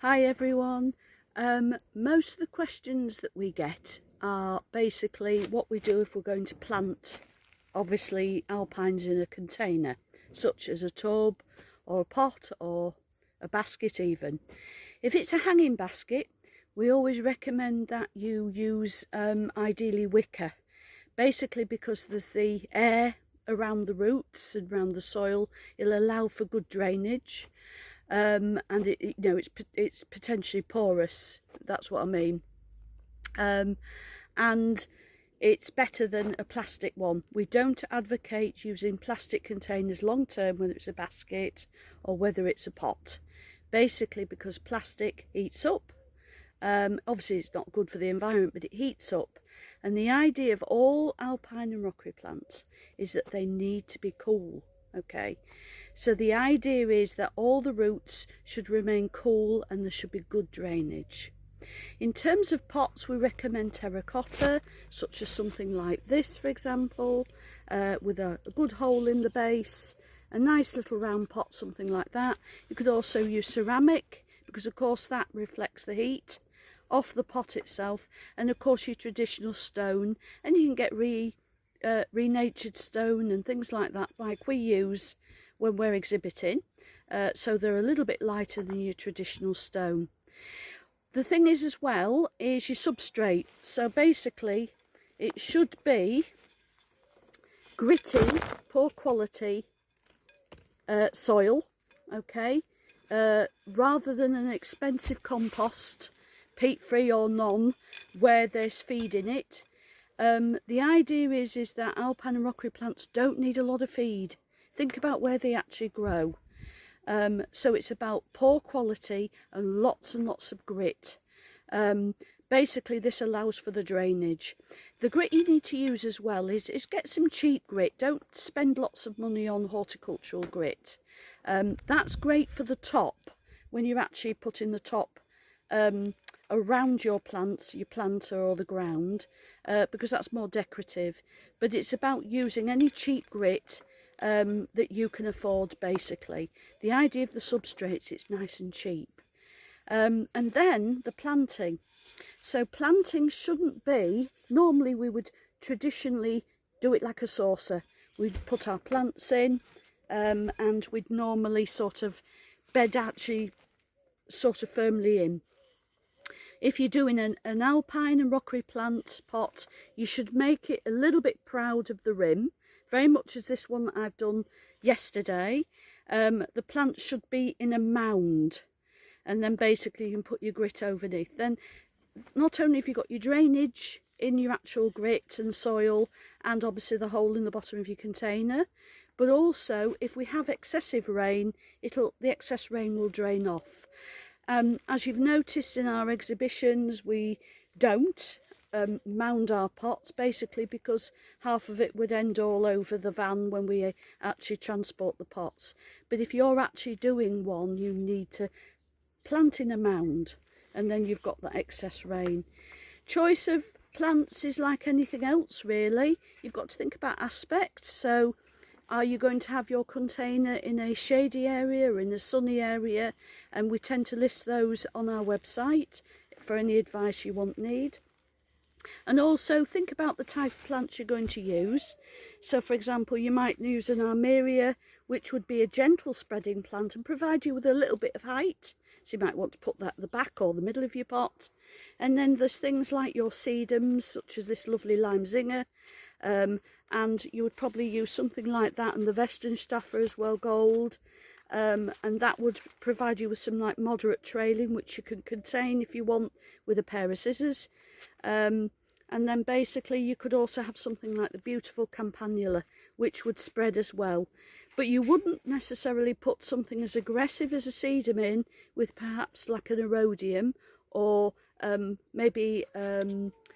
Hi everyone. Most of the questions that we get are basically what we do if we're going to plant, obviously, alpines in a container, such as a tub or a pot or a basket even. If it's a hanging basket, we always recommend that you use ideally wicker, basically because there's the air around the roots and around the soil. It'll allow for good drainage. And it's potentially porous. That's what I mean. And it's better than a plastic one. We don't advocate using plastic containers long term, whether it's a basket or whether it's a pot. Basically because plastic heats up. Obviously it's not good for the environment, but it heats up. And the idea of all alpine and rockery plants is that they need to be cool. Okay, so the idea is that all the roots should remain cool and there should be good drainage. In terms of pots, we recommend terracotta, such as something like this, for example, with a good hole in the base, a nice little round pot, something like that. You could also use ceramic, because of course that reflects the heat off the pot itself, and of course your traditional stone, and you can get renatured stone and things like that, like we use when we're exhibiting, so they're a little bit lighter than your traditional stone. The thing is as well is your substrate, so basically it should be gritty, poor quality soil, okay, rather than an expensive compost, peat free or none, where there's feed in it. The idea is that alpine and rockery plants don't need a lot of feed. Think about where they actually grow. So it's about poor quality and lots of grit. Basically this allows for the drainage. The grit you need to use as well is get some cheap grit. Don't spend lots of money on horticultural grit. That's great for the top, when you're actually putting the top around your plants, your planter or the ground, because that's more decorative. But it's about using any cheap grit that you can afford, basically. The idea of the substrates, it's nice and cheap. And then the planting. So planting shouldn't be, normally we would traditionally do it like a saucer. We'd put our plants in and we'd normally sort of bed actually sort of firmly in. If you're doing an alpine and rockery plant pot, you should make it a little bit proud of the rim, very much as this one that I've done yesterday. The plant should be in a mound, and then basically you can put your grit underneath. Then not only have you got your drainage in your actual grit and soil, and obviously the hole in the bottom of your container, but also if we have excessive rain, the excess rain will drain off. As you've noticed in our exhibitions, we don't mound our pots, basically because half of it would end all over the van when we actually transport the pots. But if you're actually doing one, you need to plant in a mound, and then you've got that excess rain. Choice of plants is like anything else, really. You've got to think about aspect. So are you going to have your container in a shady area or in a sunny area? And we tend to list those on our website for any advice you need. And also think about the type of plants you're going to use. So for example, you might use an armeria, which would be a gentle spreading plant and provide you with a little bit of height. So you might want to put that at the back or the middle of your pot. And then there's things like your sedums, such as this lovely lime zinger. And you would probably use something like that, and the Westenstaffer as well, gold. And that would provide you with some like moderate trailing, which you can contain if you want with a pair of scissors. And then basically you could also have something like the beautiful campanula, which would spread as well. But you wouldn't necessarily put something as aggressive as a sedum in with perhaps like an erodium, or maybe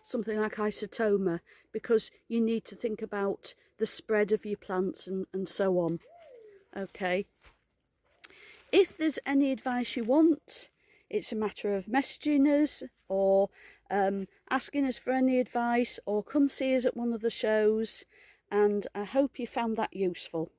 something like isotoma, because you need to think about the spread of your plants and so on. Okay. If there's any advice you want, it's a matter of messaging us or asking us for any advice, or come see us at one of the shows, and I hope you found that useful.